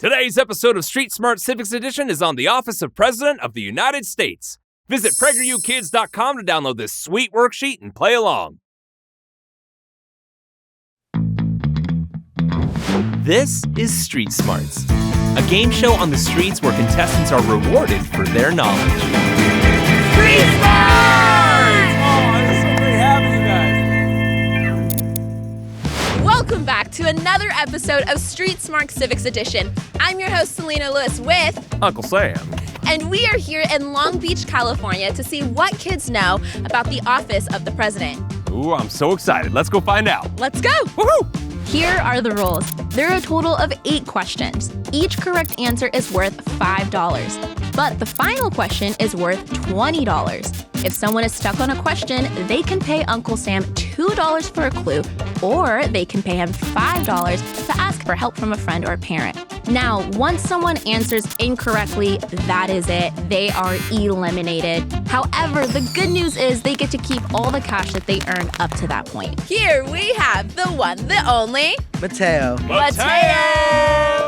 Today's episode of Street Smart Civics Edition is on the Office of President of the United States. Visit PragerUkids.com to download this sweet worksheet and play along. This is Street Smarts, a game show on the streets where contestants are rewarded for their knowledge. Street Smarts! Oh, I'm so great having you guys. Welcome back to another episode of Street Smart Civics Edition. I'm your host, Selena Lewis, with Uncle Sam. And we are here in Long Beach, California to see what kids know about the office of the president. Ooh, I'm so excited. Let's go find out. Let's go! Woohoo! Here are the rules. There are a total of 8 questions. Each correct answer is worth $5. But the final question is worth $20. If someone is stuck on a question, they can pay Uncle Sam $2 for a clue, or they can pay him $5 to ask for help from a friend or a parent. Now, once someone answers incorrectly, that is it. They are eliminated. However, the good news is they get to keep all the cash that they earned up to that point. Here we have the one, the only... Mateo.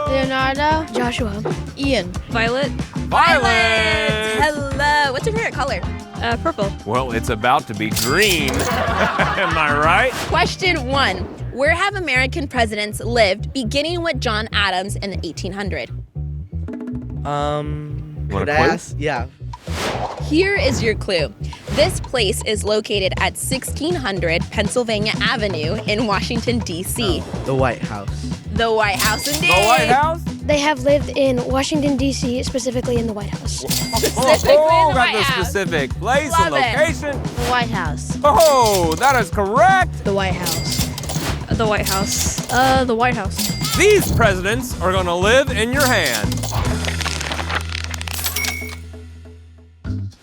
Leonardo. Joshua. Ian. Violet. Violet! Hello. What's your favorite color? Purple. Well, it's about to be green. Am I right? Question 1. Where have American presidents lived beginning with John Adams in the 1800s? Could I ask? Yeah. Here is your clue. This place is located at 1600 Pennsylvania Avenue in Washington, D.C. The White House. The White House, indeed. The White House? They have lived in Washington, D.C., specifically in the White House. Specifically in the got White the House. specific place Love and it. location. The White House. Oh, that is correct. The White House. The White House. The White House. These presidents are going to live in your hand.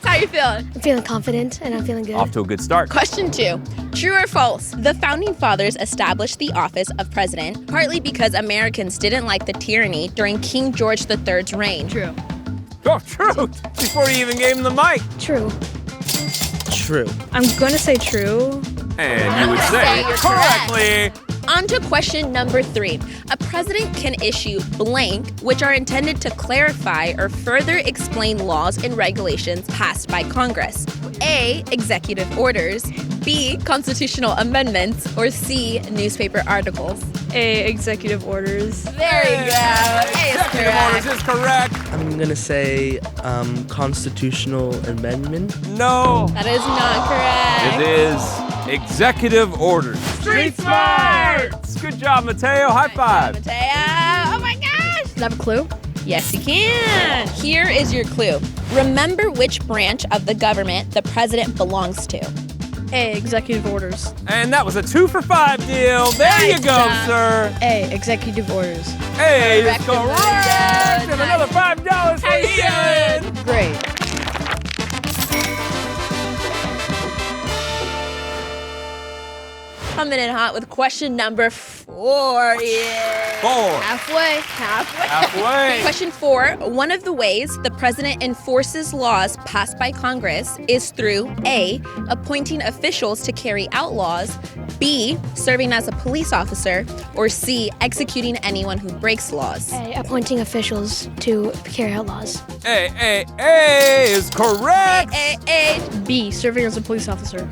How you feeling? I'm feeling confident and I'm feeling good. Off to a good start. Question 2. True or false? The Founding Fathers established the office of president partly because Americans didn't like the tyranny during King George III's reign. True. Oh, truth. Before you even gave him the mic. True. True. I'm going to say true. And you would say you're correctly. On to question number 3. A president can issue blank, which are intended to clarify or further explain laws and regulations passed by Congress. A, executive orders, B, constitutional amendments, or C, newspaper articles. A, executive orders. There you go. A is Executive orders correct. is correct. I'm gonna say constitutional amendment. No. That is not correct. It is executive orders. Street Smarts! Good job, Mateo. High five. Mateo. Oh my gosh. Does that have a clue? Yes, you can. Here is your clue. Remember which branch of the government the president belongs to. A, executive orders. And that was a 2 for 5 deal. There you Nice go, job. sir. A, executive orders. Hey, Correct, it's correct. And Nice. another $5 for How you Ian. doing? Great. Coming in hot with question number 4. Yeah. 4. Halfway. Halfway. Question 4. One of the ways the president enforces laws passed by Congress is through A, appointing officials to carry out laws, B, serving as a police officer, or C, executing anyone who breaks laws. A, appointing officials to carry out laws. A is correct. A. B, serving as a police officer.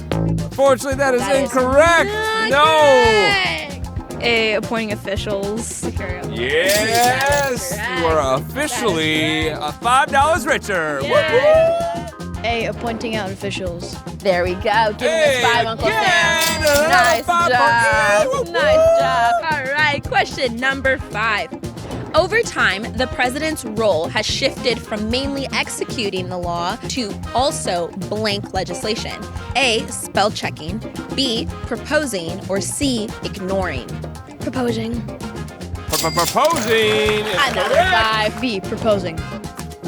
Fortunately, that is That is incorrect. Correct. A, appointing officials to carry out laws. Yes, you are officially $5 richer. Woo-hoo. A, appointing out officials. There we go. Give Hey, us 5, Uncle again, Sam. another Nice 5 for job. Ian. Woo-hoo. Nice job. All right. Question number 5. Over time, the president's role has shifted from mainly executing the law to also blank legislation. A, spell checking, B, proposing, or C, ignoring. Proposing. Proposing is Another correct. 5. B, proposing.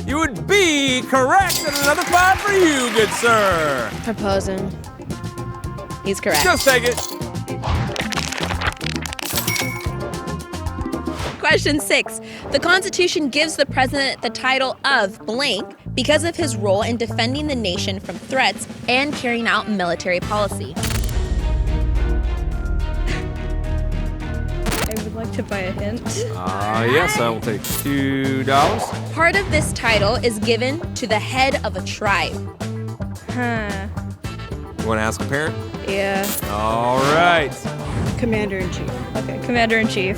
You would be correct, and another 5 for you, good sir. Proposing. He's correct. Just take it. Question 6. The Constitution gives the president the title of blank because of his role in defending the nation from threats and carrying out military policy. I would like To buy a hint. Yes, I will take $2. Part of this title is given to the head of a tribe. Huh. You want to ask a parent? Yeah. All right. Commander-in-Chief. Okay, Commander-in-Chief.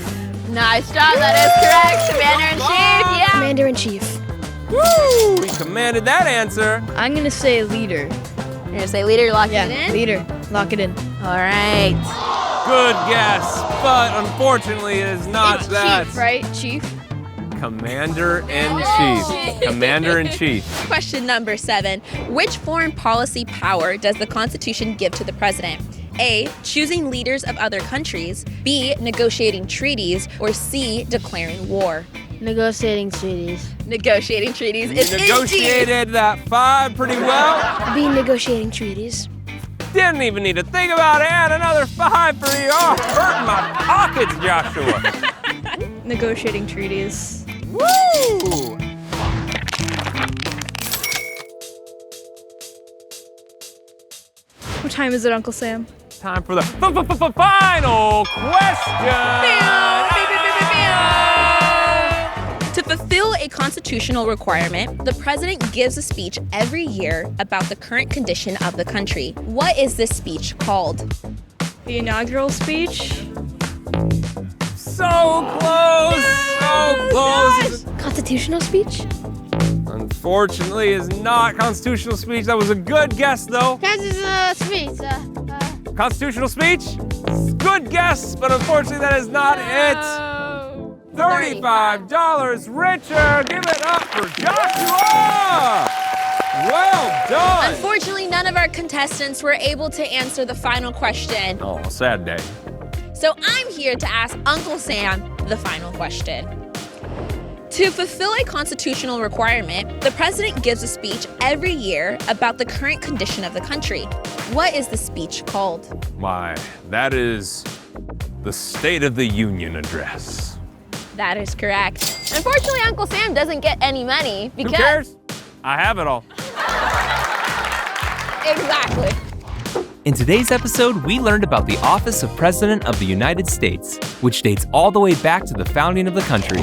Nice job, that is correct. Commander-in-Chief, yeah. Commander-in-Chief. Woo! We commanded that answer. I'm gonna say leader. You're gonna say leader, lock it in? Leader. Lock it in. All right. Good guess, but unfortunately it is not It's that. Chief, right? Chief. Commander-in-Chief. Commander-in-Chief. Question number 7. Which foreign policy power does the Constitution give to the president? A, choosing leaders of other countries, B, negotiating treaties, or C, declaring war? Negotiating treaties. Negotiating treaties You is indeed. negotiated that 5 pretty well. B, negotiating treaties. Didn't even need to think about it. And another 5 for you. Oh, hurting my pockets, Joshua. Negotiating treaties. Woo! What time is it, Uncle Sam? Time for the final question. To fulfill a constitutional requirement, the president gives a speech every year about the current condition of the country. What is this speech called? The inaugural speech? So close. So close. Constitutional speech? Unfortunately, is not constitutional speech. That was a good guess, though. Speech. Constitutional speech? Good guess, but unfortunately, that is not it. $35 richer. Give it up for Joshua. Well done. Unfortunately, none of our contestants were able to answer the final question. Oh, sad day. So I'm here to ask Uncle Sam the final question. To fulfill a constitutional requirement, the president gives a speech every year about the current condition of the country. What is the speech called? Why, that is the State of the Union address. That is correct. Unfortunately, Uncle Sam doesn't get any money because... Who cares? I have it all. Exactly. In today's episode, we learned about the office of President of the United States, which dates all the way back to the founding of the country.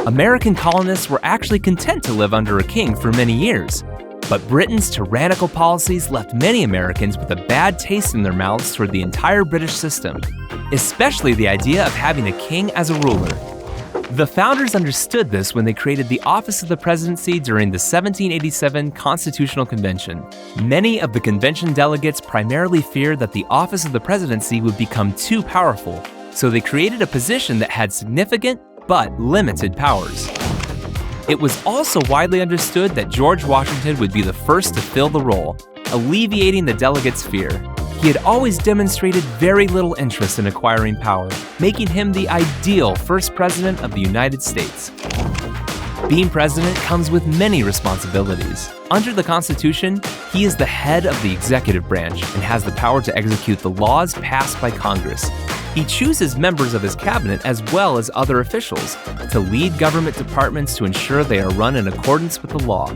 American colonists were actually content to live under a king for many years, but Britain's tyrannical policies left many Americans with a bad taste in their mouths toward the entire British system, especially the idea of having a king as a ruler. The founders understood this when they created the office of the presidency during the 1787 Constitutional Convention. Many of the convention delegates primarily feared that the office of the presidency would become too powerful, so they created a position that had significant but limited powers. It was also widely understood that George Washington would be the first to fill the role, alleviating the delegates' fear. He had always demonstrated very little interest in acquiring power, making him the ideal first president of the United States. Being president comes with many responsibilities. Under the Constitution, he is the head of the executive branch and has the power to execute the laws passed by Congress. He chooses members of his cabinet as well as other officials to lead government departments to ensure they are run in accordance with the law.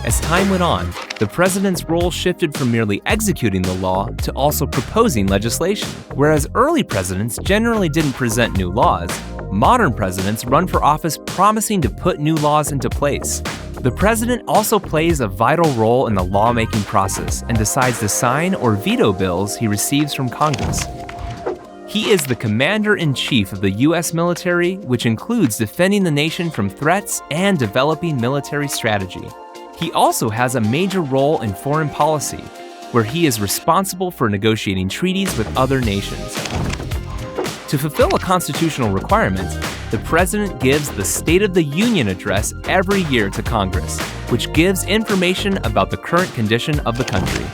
As time went on, the president's role shifted from merely executing the law to also proposing legislation. Whereas early presidents generally didn't present new laws, modern presidents run for office promising to put new laws into place. The president also plays a vital role in the lawmaking process and decides to sign or veto bills he receives from Congress. He is the commander-in-chief of the U.S. military, which includes defending the nation from threats and developing military strategy. He also has a major role in foreign policy, where he is responsible for negotiating treaties with other nations. To fulfill a constitutional requirement, the president gives the State of the Union address every year to Congress, which gives information about the current condition of the country.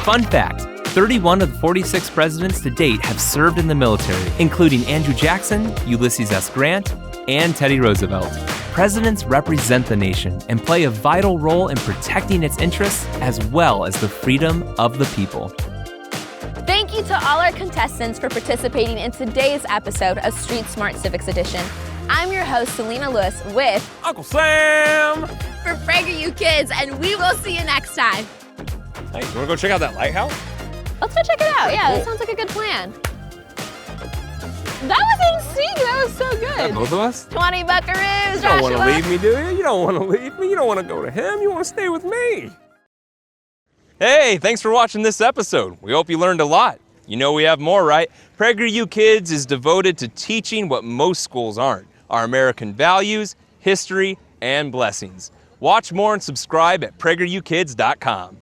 Fun fact, 31 of the 46 presidents to date have served in the military, including Andrew Jackson, Ulysses S. Grant, and Teddy Roosevelt. Presidents represent the nation and play a vital role in protecting its interests as well as the freedom of the people. Thank you to all our contestants for participating in today's episode of Street Smart Civics Edition. I'm your host, Selena Lewis, with Uncle Sam! for PragerU Kids, and we will see you next time. Hey, you wanna go check out that lighthouse? Let's go check it out. Yeah, Cool. that sounds like a good plan. That was insane. That was so good. Both of us? 20 buckaroos, You don't want to Joshua. leave me, do you? You don't want to leave me. You don't want to go to him. You want to stay with me. Hey, thanks for watching this episode. We hope you learned a lot. You know we have more, right? PragerU Kids is devoted to teaching what most schools aren't, our American values, history, and blessings. Watch more and subscribe at PragerUkids.com.